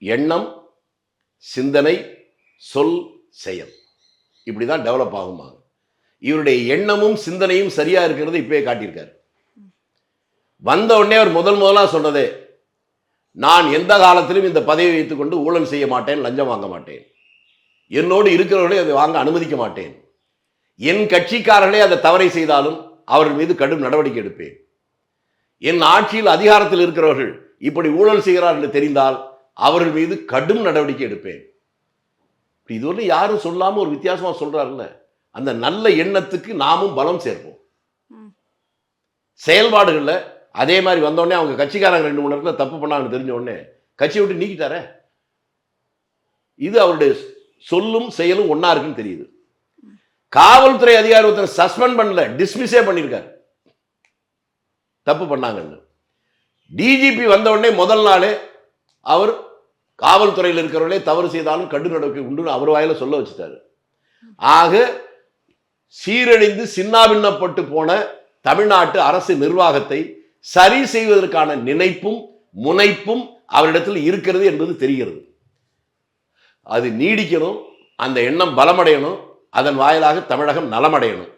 எண்ணம், சிந்தனை, சொல், செயல் இப்படிதான் டெவலப் ஆகுமா. இவருடைய எண்ணமும் சிந்தனையும் சரியா இருக்கிறது இப்பயே காட்டியிருக்காரு. வந்த உடனே அவர் முதலா சொன்னதே, நான் எந்த காலத்திலும் இந்த பதவியை வைத்துக் கொண்டு ஊழல் செய்ய மாட்டேன், லஞ்சம் வாங்க மாட்டேன், என்னோடு இருக்கிறவர்களே அதை வாங்க அனுமதிக்க மாட்டேன், என் கட்சிக்காரர்களே அதை தவறை செய்தாலும் அவர்கள் மீது கடும் நடவடிக்கை எடுப்பேன், என் ஆட்சியில் அதிகாரத்தில் இருக்கிறவர்கள் இப்படி ஊழல் செய்கிறார் என்று தெரிந்தால் அவர்கள் மீது கடும் நடவடிக்கை எடுப்பேன். இதுவரை யாரும் சொல்லாம ஒரு வித்தியாசமா சொல்றாருல்ல, அந்த நல்ல எண்ணத்துக்கு நாமும் பலம் சேர்ப்போம். செயல்பாடுகள்ல அதே மாதிரி வந்தோடனே அவங்க கட்சிக்காரங்க 2-3 இடத்துல தப்பு பண்ணாங்கன்னு தெரிஞ்ச உடனே கட்சியை விட்டு நீக்கிட்டார. இது அவருடைய சொல்லும் செயலும் ஒன்னா இருக்குன்னு தெரியுது. காவல்துறை அதிகாரி ஒருத்தர் சஸ்பெண்ட் பண்ணல, டிஸ்மிஸே பண்ணிருக்காரு தப்பு பண்ணாங்கன்னு. டிஜிபி வந்த உடனே முதல் நாளே அவர் காவல்துறையில் இருக்கிறவர்களே தவறு செய்தாலும் கடும் நடவடிக்கை உண்டு அவர் வாயில சொல்ல வச்சுட்டாரு. ஆக சீரழிந்து சின்னாபின்னப்பட்டு போன தமிழ்நாட்டு அரசு நிர்வாகத்தை சரி செய்வதற்கான நினைப்பும் முனைப்பும் அவரிடத்தில் இருக்கிறது என்பது தெரிகிறது. அது நீடிக்கணும், அந்த எண்ணம் பலமடையணும், அதன் வாயிலாக தமிழகம் நலமடையணும்.